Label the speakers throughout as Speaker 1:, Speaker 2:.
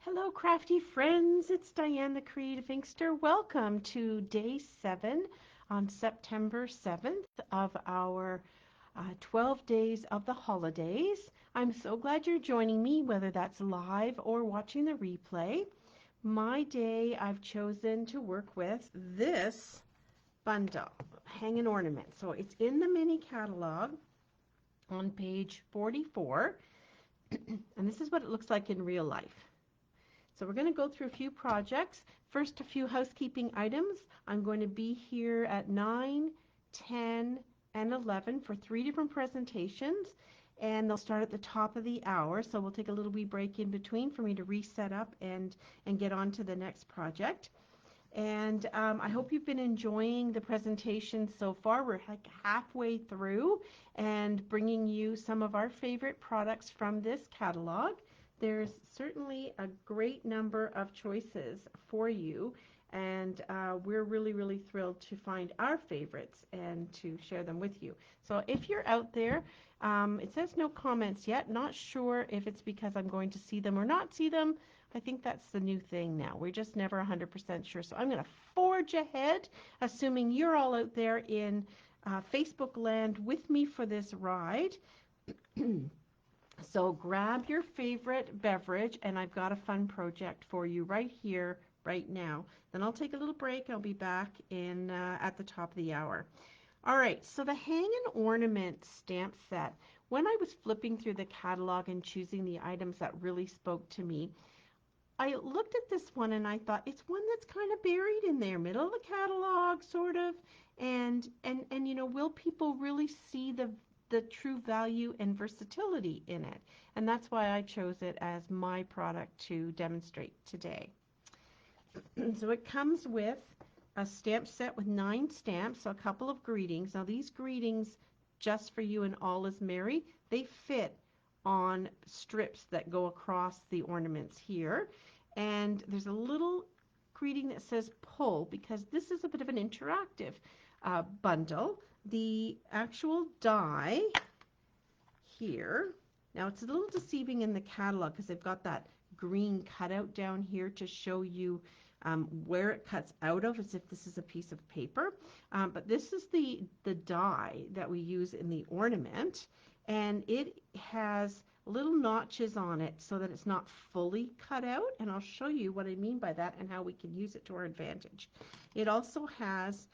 Speaker 1: Hello, crafty friends. It's Diane, the Creative Inkster. Welcome to day 7 on September 7th of our 12 days of the holidays. I'm so glad you're joining me, whether that's live or watching the replay. My day, I've chosen to work with this bundle, Hang an Ornament. So it's in the mini catalog on page 44, and this is what it looks like in real life. So we're going to go through a few projects. First, a few housekeeping items. I'm going to be here at 9, 10, and 11 for 3 different presentations, and they'll start at the top of the hour, so we'll take a little wee break in between for me to reset up and get on to the next project. And I hope you've been enjoying the presentation so far. We're like halfway through and bringing you some of our favorite products from this catalog. There's certainly a great number of choices for you, and we're really thrilled to find our favorites and to share them with you. So if you're out there, it says no comments yet. Not sure if it's because I'm going to see them or not see them. I think that's the new thing now. We're just never 100% sure. So I'm going to forge ahead, assuming you're all out there in Facebook land with me for this ride. So grab your favorite beverage, and I've got a fun project for you right here, right now. Then I'll take a little break. I'll be back in at the top of the hour. All right, so the Hang an Ornament stamp set. When I was flipping through the catalog and choosing the items that really spoke to me, I looked at this one and I thought it's one that's kind of buried in there, middle of the catalog, sort of. And you know, will people really see the true value and versatility in it? And that's why I chose it as my product to demonstrate today. So it comes with a stamp set with 9 stamps, so a couple of greetings. Now these greetings, just for you and all is merry, they fit on strips that go across the ornaments here. And there's a little greeting that says pull, because this is a bit of an interactive bundle. The actual die here, now it's a little deceiving in the catalog because they've got that green cutout down here to show you where it cuts out of, as if this is a piece of paper. But this is the die that we use in the ornament, and it has little notches on it so that it's not fully cut out, and I'll show you what I mean by that and how we can use it to our advantage. It also has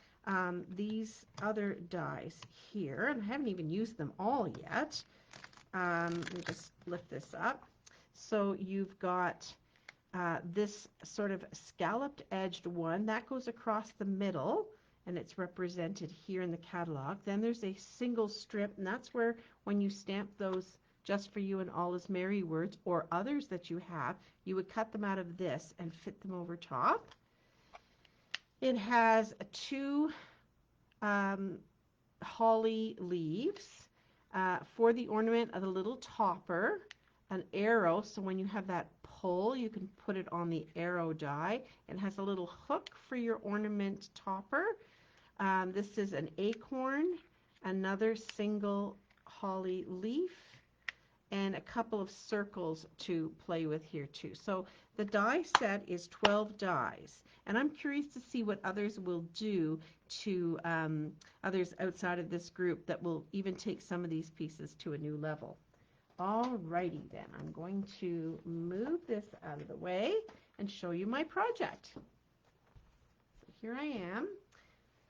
Speaker 1: these other dies here, and I haven't even used them all yet. Let me just lift this up. So you've got this sort of scalloped edged one that goes across the middle, and it's represented here in the catalog. Then there's a single strip, and that's where when you stamp those just for you and all is merry words or others that you have, you would cut them out of this and fit them over top. It has 2 holly leaves for the ornament of the little topper, an arrow, so when you have that pull, you can put it on the arrow die. It has a little hook for your ornament topper. This is an acorn, another single holly leaf, and a couple of circles to play with here too. So the die set is 12 dies, and I'm curious to see what others will do to others outside of this group that will even take some of these pieces to a new level. Alrighty then, I'm going to move this out of the way and show you my project. So here I am.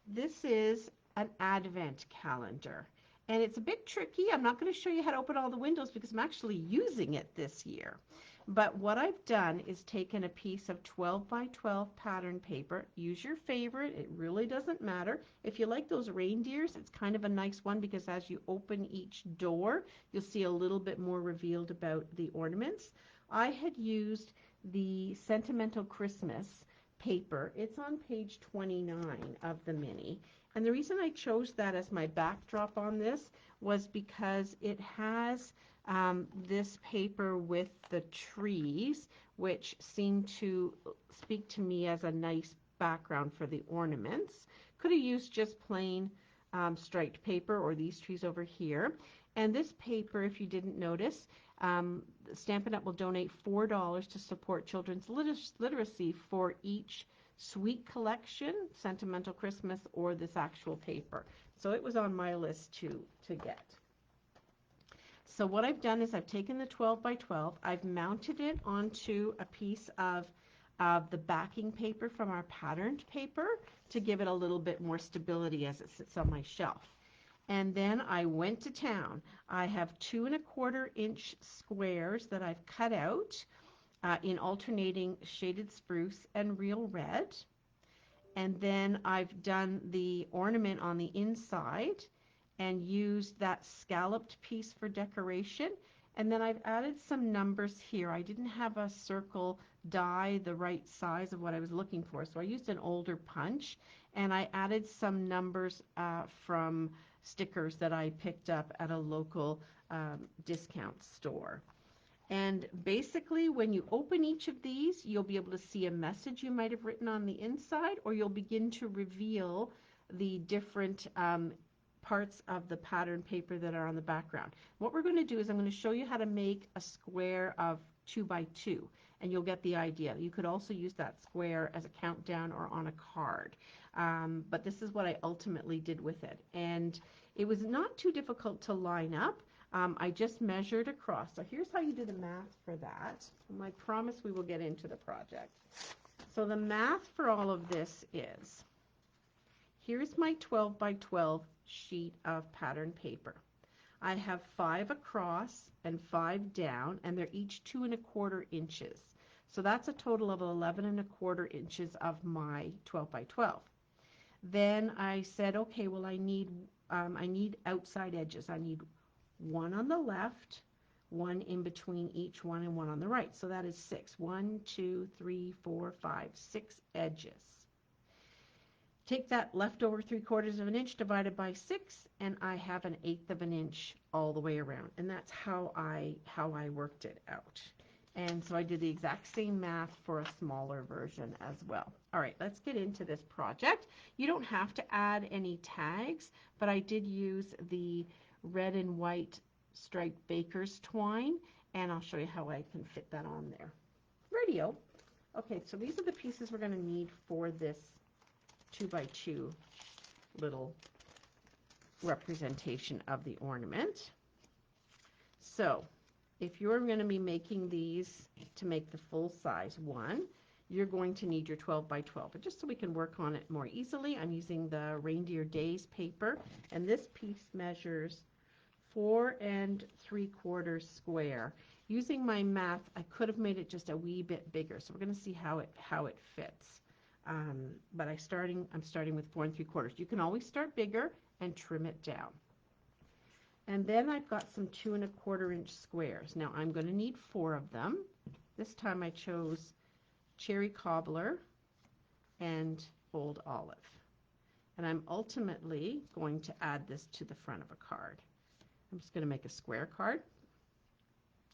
Speaker 1: This is an advent calendar, and it's a bit tricky. I'm not going to show you how to open all the windows because I'm actually using it this year. But what I've done is taken a piece of 12 by 12 pattern paper. Use your favorite. It really doesn't matter. If you like those reindeers, it's kind of a nice one because as you open each door, you'll see a little bit more revealed about the ornaments. I had used the Sentimental Christmas paper. It's on page 29 of the mini. And the reason I chose that as my backdrop on this was because it has this paper with the trees, which seemed to speak to me as a nice background for the ornaments. Could have used just plain striped paper or these trees over here. And this paper, if you didn't notice, Stampin' Up! Will donate $4 to support children's literacy for each Sweet Collection, Sentimental Christmas, or this actual paper. So it was on my list to get. So what I've done is I've taken the 12 by 12, I've mounted it onto a piece of the backing paper from our patterned paper to give it a little bit more stability as it sits on my shelf. And then I went to town. I have 2 1/4 inch squares that I've cut out in alternating shaded spruce and real red. And then I've done the ornament on the inside and used that scalloped piece for decoration. And then I've added some numbers here. I didn't have a circle die the right size of what I was looking for, so I used an older punch, and I added some numbers from stickers that I picked up at a local discount store. And basically, when you open each of these, you'll be able to see a message you might have written on the inside, or you'll begin to reveal the different parts of the pattern paper that are on the background. What we're going to do is I'm going to show you how to make a square of 2 by 2, and you'll get the idea. You could also use that square as a countdown or on a card, but this is what I ultimately did with it. And it was not too difficult to line up. I just measured across. So here's how you do the math for that. I promise we will get into the project. So the math for all of this is, here's my 12 by 12 sheet of pattern paper. I have 5 across and 5 down, and they're each 2 1/4 inches. So that's a total of 11 1/4 inches of my 12 by 12. Then I said, okay, well I need outside edges. I need 1 on the left, 1 in between each one, and 1 on the right. So that is 6. 1, 2, 3, 4, 5, 6 edges. Take that leftover 3/4 of an inch divided by 6, and I have 1/8 of an inch all the way around. And that's how I worked it out. And so I did the exact same math for a smaller version as well. All right, let's get into this project. You don't have to add any tags, but I did use the red and white striped baker's twine, and I'll show you how I can fit that on there. Radio. Okay, so these are the pieces we're going to need for this 2 by 2 little representation of the ornament. So if you're going to be making these to make the full size one, you're going to need your 12 by 12. But just so we can work on it more easily, I'm using the Reindeer Days paper, and this piece measures 4 3/4 square. Using my math, I could have made it just a wee bit bigger, so we're going to see how it fits. But I'm starting with 4 3/4. You can always start bigger and trim it down. And then I've got some 2 1/4 inch squares. Now I'm going to need 4 of them. This time I chose Cherry Cobbler and Old Olive. And I'm ultimately going to add this to the front of a card. I'm just going to make a square card.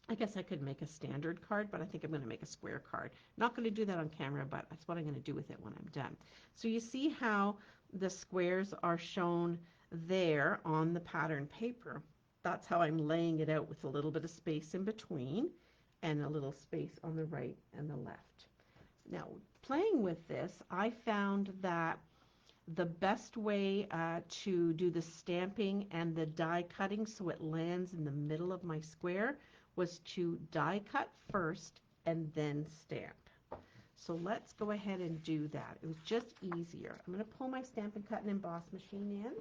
Speaker 1: I guess I could make a standard card, but I think I'm going to make a square card. Not going to do that on camera, but that's what I'm going to do with it when I'm done. So you see how the squares are shown there on the pattern paper. That's how I'm laying it out, with a little bit of space in between and a little space on the right and the left. Now, playing with this, I found that the best way to do the stamping and the die cutting so it lands in the middle of my square was to die cut first and then stamp. So let's go ahead and do that. It was just easier. I'm going to pull my Stampin' Cut and Emboss machine in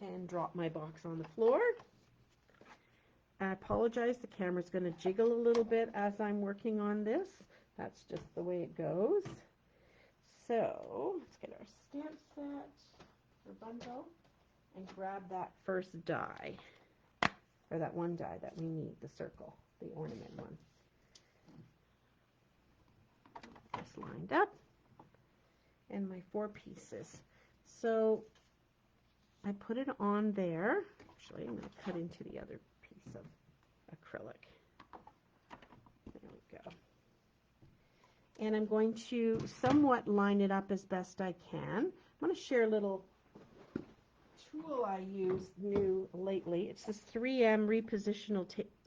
Speaker 1: and drop my box on the floor. I apologize, the camera's going to jiggle a little bit as I'm working on this. That's just the way it goes. So let's get our stamp set or bundle and grab that first die, or that one die that we need, the circle, the ornament one. Just lined up, and my 4 pieces. So I put it on there. Actually, I'm going to cut into the other piece of acrylic. There we go. And I'm going to somewhat line it up as best I can. I'm going to share a little tool tool I use new lately. It's this 3M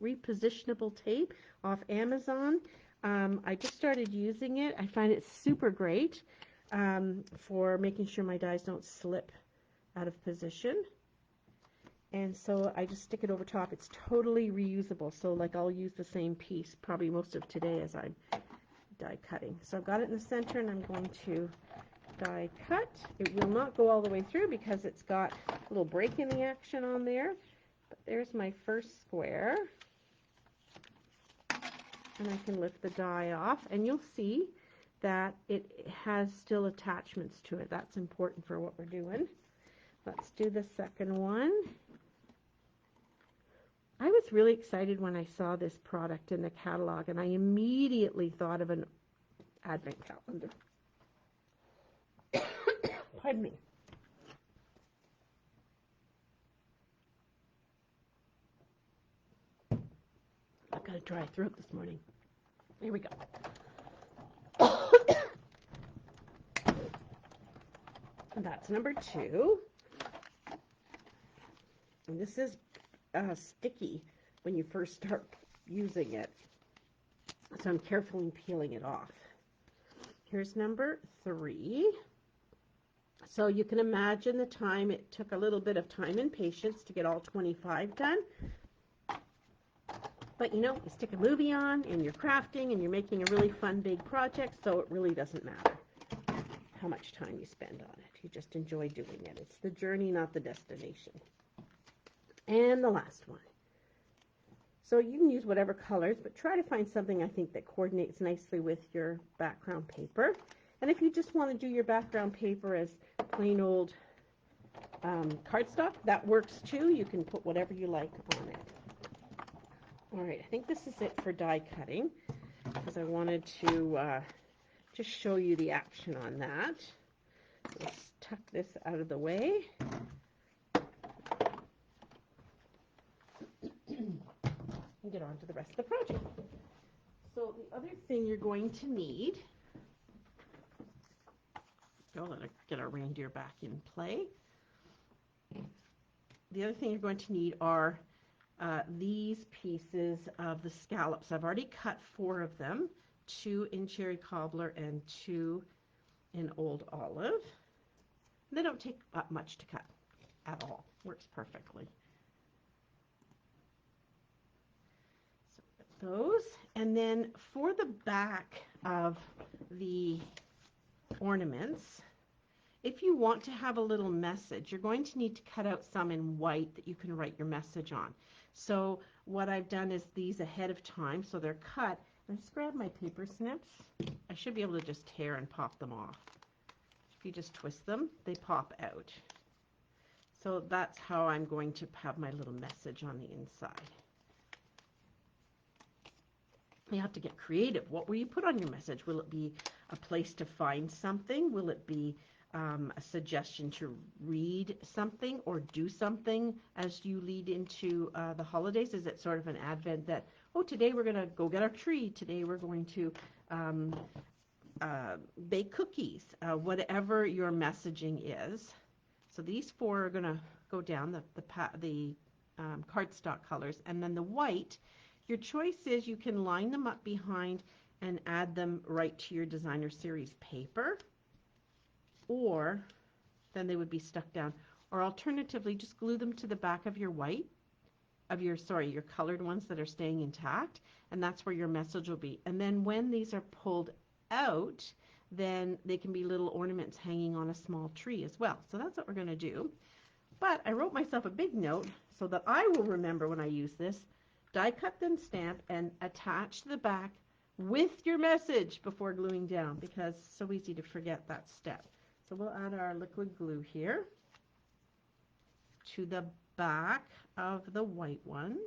Speaker 1: repositionable tape off Amazon. I just started using it. I find it super great for making sure my dies don't slip out of position. And so I just stick it over top. It's totally reusable. So like I'll use the same piece probably most of today as I'm die cutting. So I've got it in the center and I'm going to die cut. It will not go all the way through because it's got a little break in the action on there. But there's my first square. And I can lift the die off and you'll see that it has still attachments to it. That's important for what we're doing. Let's do the second one. I was really excited when I saw this product in the catalog and I immediately thought of an advent calendar. Pardon me. I've got a dry throat this morning. Here we go. And that's number 2. And this is sticky when you first start using it. So I'm carefully peeling it off. Here's number 3. So you can imagine the time. It took a little bit of time and patience to get all 25 done. But you know, you stick a movie on and you're crafting and you're making a really fun big project, so it really doesn't matter how much time you spend on it. You just enjoy doing it. It's the journey, not the destination. And the last one. So you can use whatever colors, but try to find something I think that coordinates nicely with your background paper. And if you just want to do your background paper as plain old cardstock, that works too. You can put whatever you like on it. All right, I think this is it for die cutting because I wanted to just show you the action on that. Let's tuck this out of the way. And get on to the rest of the project. So the other thing you're going to need, let us get our reindeer back in play. The other thing you're going to need are these pieces of the scallops. I've already cut 4 of them, 2 in cherry cobbler and 2 in old olive. They don't take much to cut at all. Works perfectly. So those, and then for the back of the ornaments, if you want to have a little message, you're going to need to cut out some in white that you can write your message on. So what I've done is these ahead of time, so they're cut. I just grab my paper snips. I should be able to just tear and pop them off. If you just twist them, they pop out. So that's how I'm going to have my little message on the inside. You have to get creative. What will you put on your message? Will it be a place to find something? Will it be a suggestion to read something or do something as you lead into the holidays? Is it sort of an advent that, oh, today we're going to go get our tree. Today we're going to bake cookies. Whatever your messaging is. So these 4 are going to go down, the cardstock colors. And then the white, your choice is you can line them up behind and add them right to your designer series paper, or then they would be stuck down, or alternatively just glue them to the back of your white, your colored ones that are staying intact, and that's where your message will be. And then when these are pulled out, then they can be little ornaments hanging on a small tree as well. So that's what we're going to do. But I wrote myself a big note so that I will remember when I use this. Die cut, then stamp, and attach the back with your message before gluing down, because it's so easy to forget that step. So we'll add our liquid glue here to the back of the white one,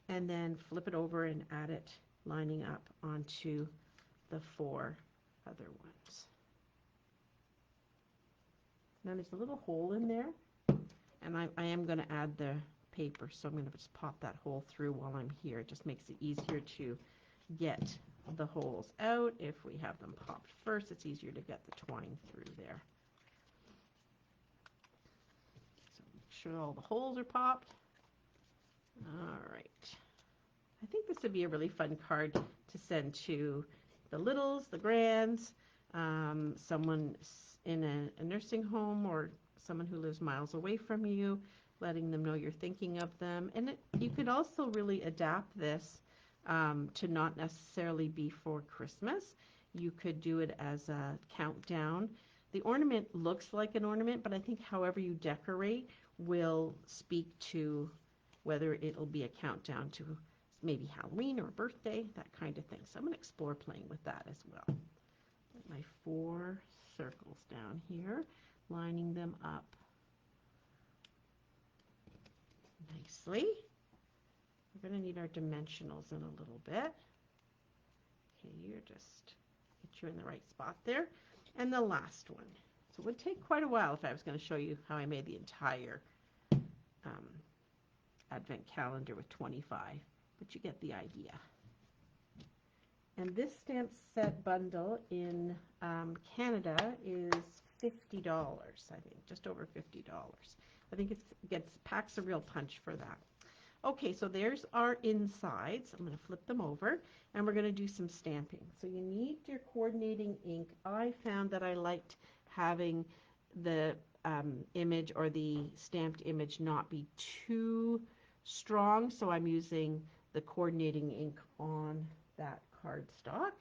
Speaker 1: and then flip it over and add it lining up onto the 4 other ones. Now there's a little hole in there, and I am going to add the paper, so I'm going to just pop that hole through while I'm here. It just makes it easier to get the holes out. If we have them popped first, it's easier to get the twine through there. sure all the holes are popped. All right. I think this would be a really fun card to send to the littles, the grands, someone in a nursing home, or someone who lives miles away from you, letting them know you're thinking of them. And you could also really adapt this to not necessarily be for Christmas. You could do it as a countdown. The ornament looks like an ornament, but I think however you decorate will speak to whether it'll be a countdown to maybe Halloween or birthday, that kind of thing. So I'm going to explore playing with that as well. Put my 4 circles down here, lining them up nicely. We're going to need our dimensionals in a little bit. Okay, you're just get you in the right spot there. And the last one. So it would take quite a while if I was going to show you how I made the entire Advent calendar with 25, but you get the idea. And this stamp set bundle in Canada is $50, I think, just over $50. I think it packs a real punch for that. Okay, so there's our insides. I'm going to flip them over, and we're going to do some stamping. So you need your coordinating ink. I found that I liked having the image or the stamped image not be too strong, so I'm using the coordinating ink on that cardstock.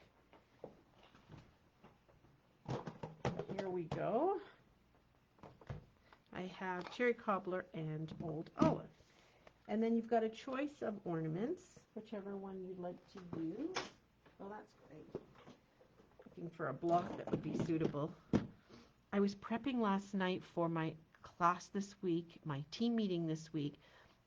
Speaker 1: Here we go. I have cherry cobbler and old olive. And then you've got a choice of ornaments, whichever one you'd like to use. Oh, that's great. Looking for a block that would be suitable. I was prepping last night for my class this week, my team meeting this week,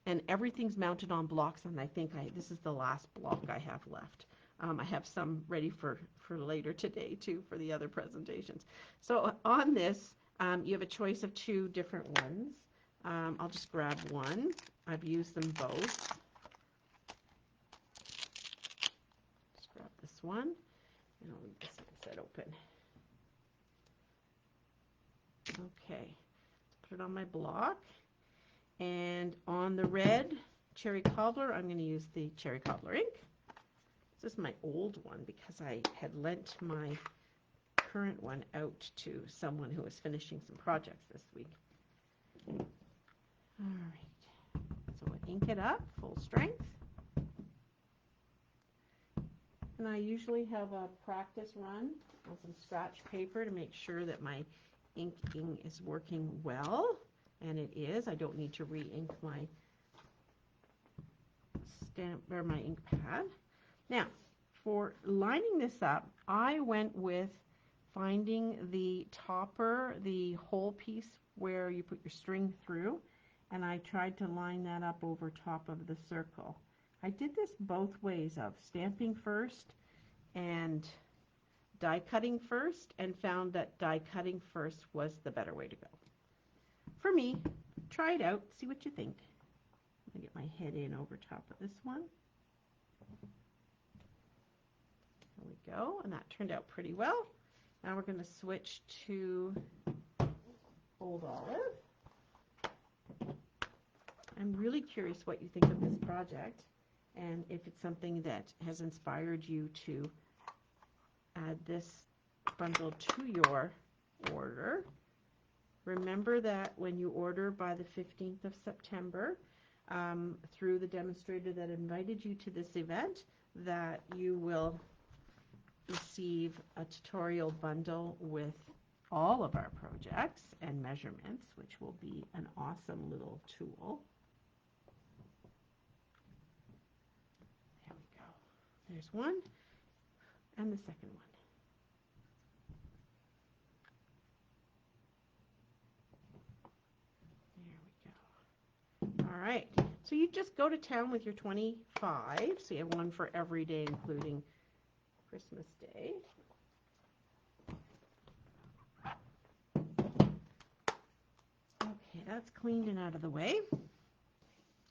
Speaker 1: and everything's mounted on blocks, and I think this is the last block I have left. I have some ready for later today, too, for the other presentations. So on this, you have a choice of 2 different ones. I'll just grab one. I've used them both. Just grab this one, and I'll leave this set open. Okay, let's put it on my block. And on the red cherry cobbler, I'm going to use the cherry cobbler ink. This is my old one because I had lent my current one out to someone who was finishing some projects this week. All right, so I ink it up full strength. And I usually have a practice run on some scratch paper to make sure that my inking is working well. And it is. I don't need to re-ink my stamp or my ink pad. Now, for lining this up, I went with finding the topper, the whole piece where you put your string through, and I tried to line that up over top of the circle. I did this both ways, of stamping first and die cutting first, and found that die cutting first was the better way to go. For me, try it out, see what you think. I'm going to get my head in over top of this one. There we go, and that turned out pretty well. Now we're going to switch to Old Olive. I'm really curious what you think of this project, and if it's something that has inspired you to add this bundle to your order. Remember that when you order by the 15th of September, through the demonstrator that invited you to this event, that you will receive a tutorial bundle with all of our projects and measurements, which will be an awesome little tool. There we go. There's one, and the second one. All right, so you just go to town with your 25, so you have one for every day, including Christmas Day. Okay, that's cleaned and out of the way.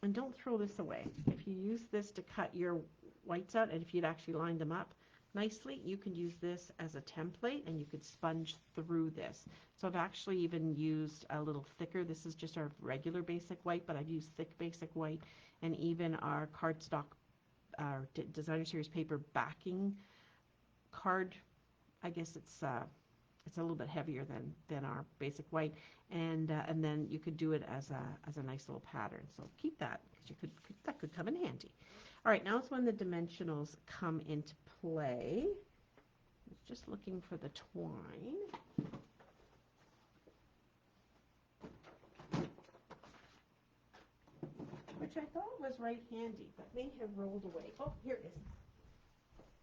Speaker 1: And don't throw this away. If you use this to cut your whites out, and if you'd actually lined them up, nicely, you can use this as a template and you could sponge through this. So I've actually even used a little thicker. This is just our regular basic white, but I've used thick basic white and even our cardstock, our designer series paper backing card. I guess it's a little bit heavier than our basic white, and then you could do it as a nice little pattern. So keep that because that could come in handy. All right, now it's when the dimensionals come into play. Just looking for the twine. Which I thought was right handy, but may have rolled away. Oh, here it is.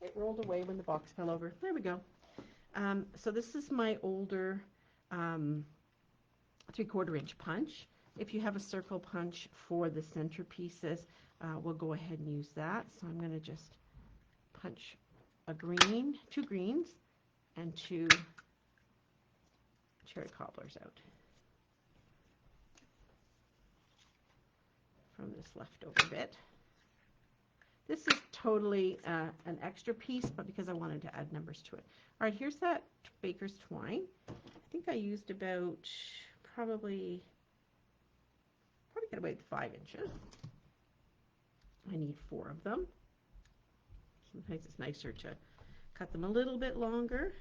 Speaker 1: It rolled away when the box fell over. There we go. So this is my older 3/4 inch punch. If you have a circle punch for the centerpieces, we'll go ahead and use that. So I'm going to just punch a green, 2 greens, and 2 cherry cobblers out from this leftover bit. This is totally an extra piece, but because I wanted to add numbers to it. All right, here's that baker's twine. I think I used about probably get away with 5 inches. I need 4 of them. Sometimes it's nicer to cut them a little bit longer.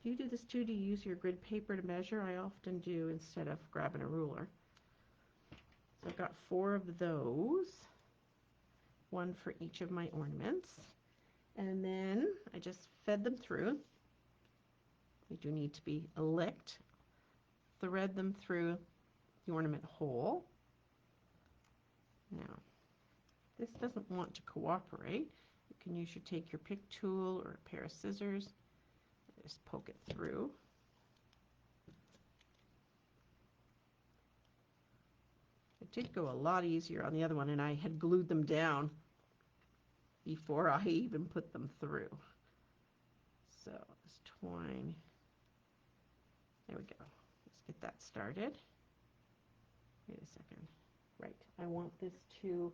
Speaker 1: Do you do this too? Do you use your grid paper to measure? I often do instead of grabbing a ruler. So I've got 4 of those, 1 for each of my ornaments. And then I just fed them through. They do need to be licked. Thread them through the ornament hole. Now, this doesn't want to cooperate. You can use take your pick tool or a pair of scissors. Just poke it through. It did go a lot easier on the other one, and I had glued them down before I even put them through. So this twine, there we go. Let's get that started. Wait a second. Right, I want this to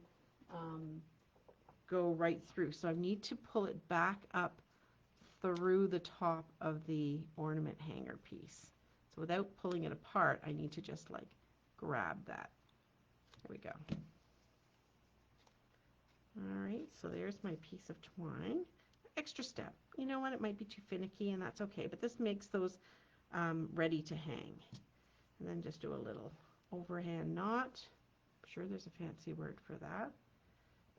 Speaker 1: go right through. So I need to pull it back up through the top of the ornament hanger piece. So without pulling it apart, I need to just like grab that. There we go. All right, so there's my piece of twine. Extra step. You know what? It might be too finicky, and that's okay, but this makes those ready to hang. And then just do a little overhand knot. I'm sure there's a fancy word for that.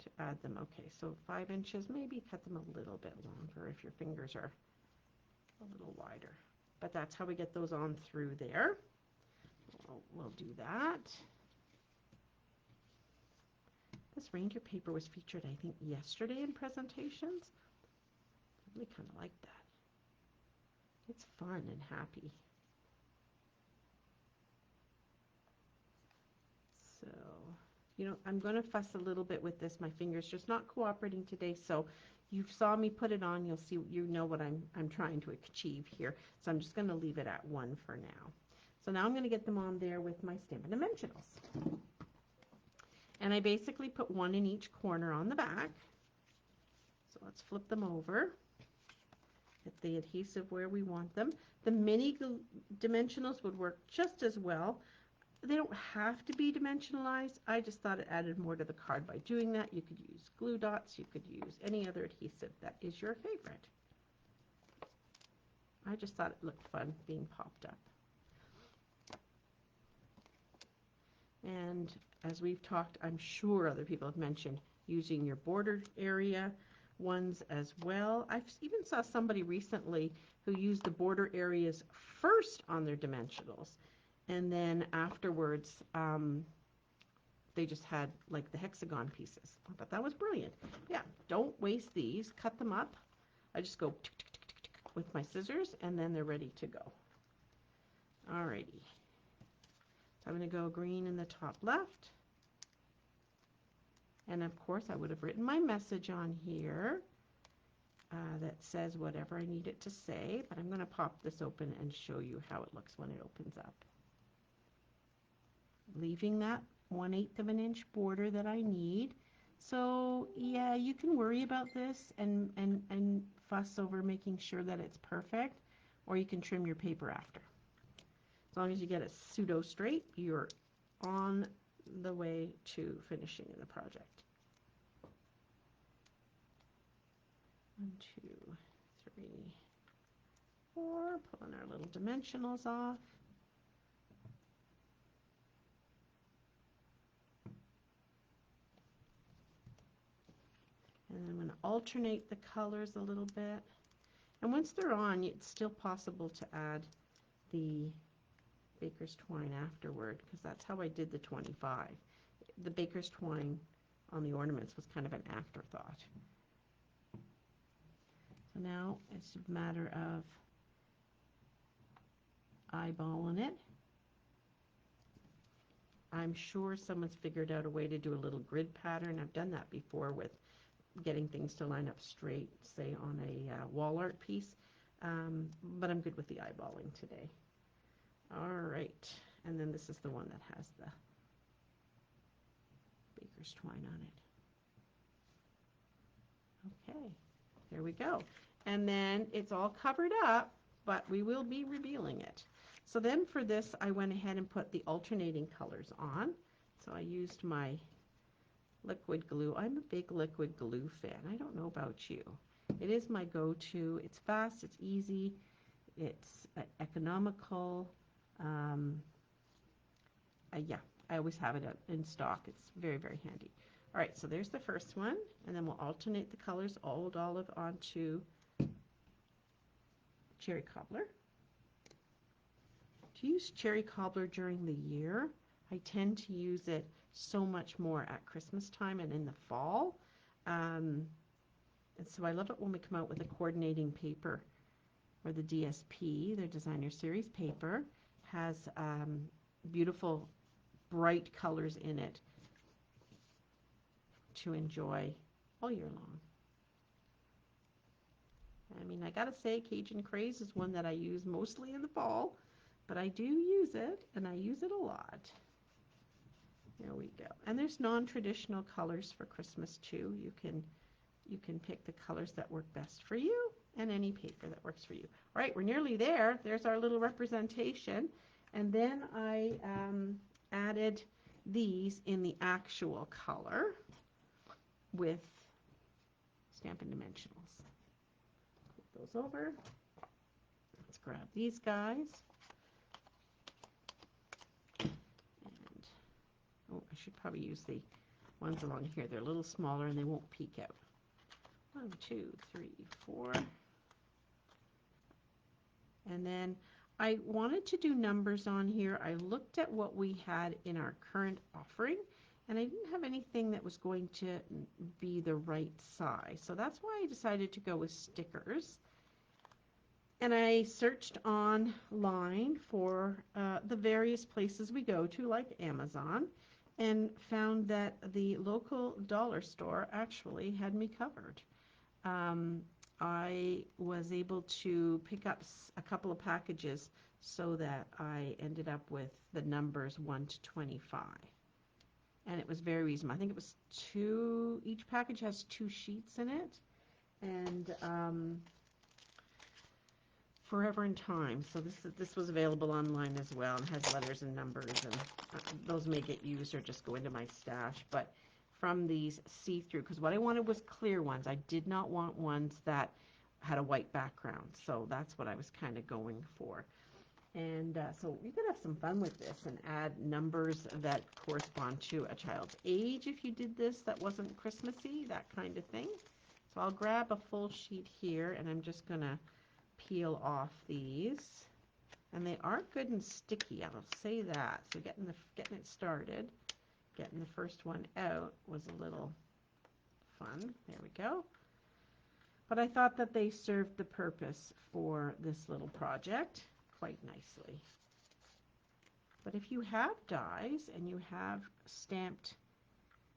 Speaker 1: To add them. Okay, so 5 inches, maybe cut them a little bit longer if your fingers are a little wider. But that's how we get those on through there. We'll do that. This reindeer paper was featured, I think, yesterday in presentations. I really kind of like that. It's fun and happy. So, you know, I'm going to fuss a little bit with this. My finger's just not cooperating today, so you saw me put it on. You'll see, you know what I'm trying to achieve here. So I'm just going to leave it at 1 for now. So now I'm going to get them on there with my Stampin' Dimensionals. And I basically put 1 in each corner on the back. So let's flip them over. Get the adhesive where we want them. The mini dimensionals would work just as well. They don't have to be dimensionalized. I just thought it added more to the card by doing that. You could use glue dots. You could use any other adhesive that is your favorite. I just thought it looked fun being popped up. And as we've talked, I'm sure other people have mentioned using your border area ones as well. I've even saw somebody recently who used the border areas first on their dimensionals, and then afterwards they just had like the hexagon pieces. I thought that was brilliant. Yeah, don't waste these. Cut them up. I just go tick, tick, tick, tick, tick, with my scissors, and then they're ready to go. Alrighty. So I'm going to go green in the top left. And of course, I would have written my message on here that says whatever I need it to say, but I'm going to pop this open and show you how it looks when it opens up. Leaving that 1/8 of an inch border that I need. So yeah, you can worry about this and fuss over making sure that it's perfect, or you can trim your paper after. As long as you get it pseudo straight, you're on the way to finishing the project. 1, 2, 3, 4. Pulling our little dimensionals off. And I'm going to alternate the colors a little bit. And once they're on, it's still possible to add the baker's twine afterward, because that's how I did the 25. The baker's twine on the ornaments was kind of an afterthought. So now it's a matter of eyeballing it. I'm sure someone's figured out a way to do a little grid pattern. I've done that before with getting things to line up straight, say on a wall art piece, but I'm good with the eyeballing today. All right, and then this is the one that has the baker's twine on it. Okay, there we go. And then it's all covered up, but we will be revealing it. So then for this, I went ahead and put the alternating colors on. So I used my liquid glue. I'm a big liquid glue fan. I don't know about you. It is my go-to. It's fast, it's easy, it's economical. Yeah, I always have it in stock. It's very, very handy. All right, so there's the first one, and then we'll alternate the colors, Old Olive onto Cherry Cobbler. To use Cherry Cobbler during the year, I tend to use it so much more at Christmas time and in the fall. And so I love it when we come out with a coordinating paper, or the DSP, their designer series paper, has beautiful bright colors in it to enjoy all year long. I mean, I gotta say, Cajun Craze is one that I use mostly in the fall, but I do use it, and I use it a lot. There we go. And there's non-traditional colors for Christmas too. You can pick the colors that work best for you, and any paper that works for you. All right, we're nearly there. There's our little representation. And then I added these in the actual color with Stampin' Dimensionals. Flip those over. Let's grab these guys. And, oh, I should probably use the ones along here. They're a little smaller and they won't peek out. 1, 2, 3, 4. And then I wanted to do numbers on here. I looked at what we had in our current offering, and I didn't have anything that was going to be the right size. So that's why I decided to go with stickers. And I searched online for the various places we go to, like Amazon, and found that the local dollar store actually had me covered. I was able to pick up a couple of packages so that I ended up with the numbers 1 to 25. And it was very reasonable. I think it was each package has 2 sheets in it. And Forever in Time. So this was available online as well, and has letters and numbers, and those may get used or just go into my stash. But from these see-through, because what I wanted was clear ones. I did not want ones that had a white background, so that's what I was kind of going for. And so you could have some fun with this and add numbers that correspond to a child's age if you did this that wasn't Christmassy, that kind of thing. So I'll grab a full sheet here, and I'm just going to peel off these. And they are good and sticky, I'll say that. So getting it started, getting the first one out was a little fun. There we go. But I thought that they served the purpose for this little project quite nicely. But if you have dies and you have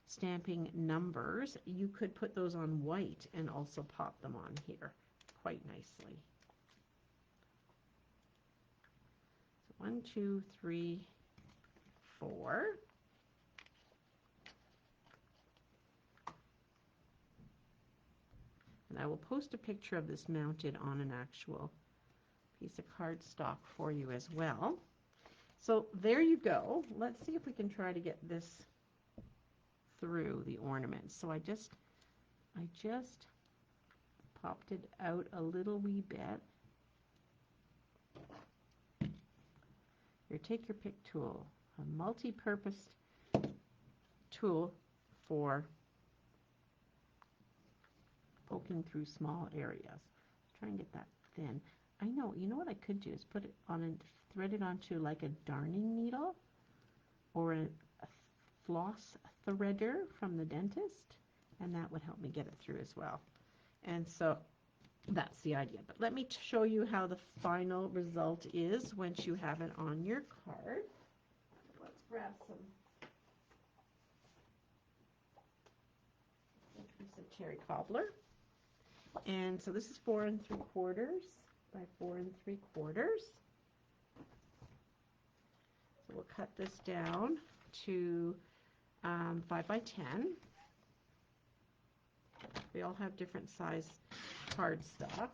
Speaker 1: stamping numbers, you could put those on white and also pop them on here quite nicely. So 1, 2, 3, 4. And I will post a picture of this mounted on an actual piece of cardstock for you as well. So there you go. Let's see if we can try to get this through the ornament. So I just popped it out a little wee bit. Here, take your pick tool, a multi-purpose tool for poking through small areas. Try and get that thin. I know, you know what I could do is put it on and thread it onto like a darning needle or a floss threader from the dentist, and that would help me get it through as well. And so that's the idea. But let me show you how the final result is once you have it on your card. Let's grab a piece of cherry cobbler. And so this is 4 3/4 by 4 3/4. So we'll cut this down to 5 by 10. We all have different size cardstock.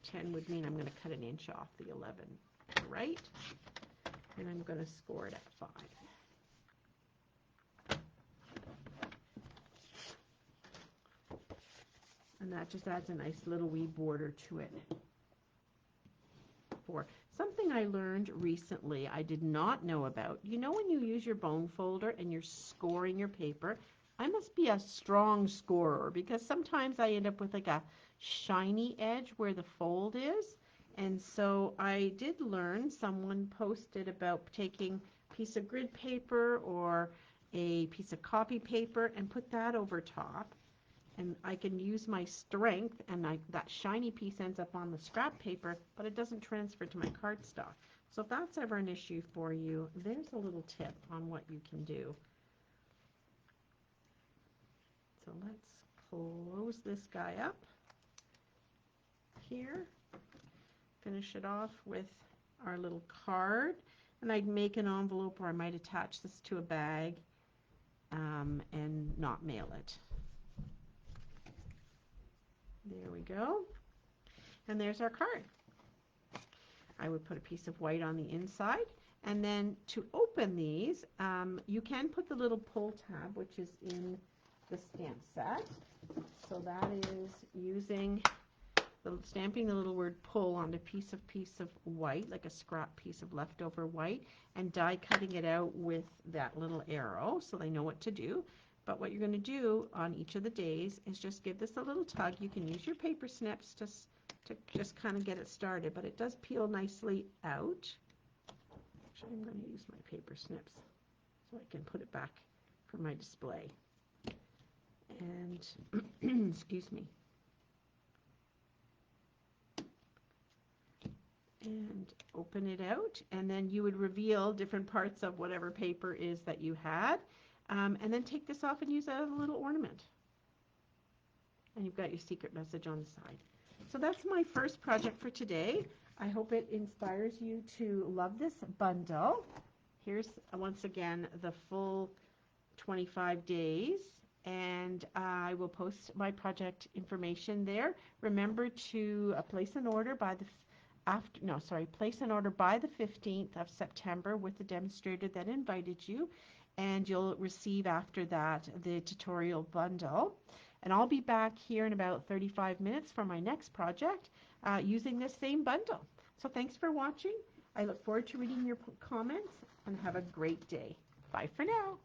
Speaker 1: 10 would mean I'm going to cut an inch off the 11, right? And I'm going to score it at 5. And that just adds a nice little wee border to it. For something I learned recently I did not know about. You know when you use your bone folder and you're scoring your paper, I must be a strong scorer because sometimes I end up with like a shiny edge where the fold is. And so I did learn, someone posted about taking a piece of grid paper or a piece of copy paper and put that over top. And I can use my strength, and that shiny piece ends up on the scrap paper, but it doesn't transfer to my cardstock. So if that's ever an issue for you, there's a little tip on what you can do. So let's close this guy up here. Finish it off with our little card. And I'd make an envelope, or I might attach this to a bag and not mail it. There we go. And there's our card. I would put a piece of white on the inside. And then to open these, you can put the little pull tab, which is in the stamp set. So that is stamping the little word pull on a piece of white, like a scrap piece of leftover white, and die cutting it out with that little arrow so they know what to do. But what you're going to do on each of the days is just give this a little tug. You can use your paper snips to just kind of get it started, but it does peel nicely out. Actually, I'm going to use my paper snips so I can put it back for my display. And, excuse me. And open it out, and then you would reveal different parts of whatever paper is that you had. And then take this off and use that as a little ornament. And you've got your secret message on the side. So that's my first project for today. I hope it inspires you to love this bundle. Here's, once again, the full 25 days. And I will post my project information there. Remember to place an order by the place an order by the 15th of September with the demonstrator that invited you. And you'll receive after that the tutorial bundle. And I'll be back here in about 35 minutes for my next project using this same bundle. So thanks for watching. I look forward to reading your comments, and have a great day. Bye for now.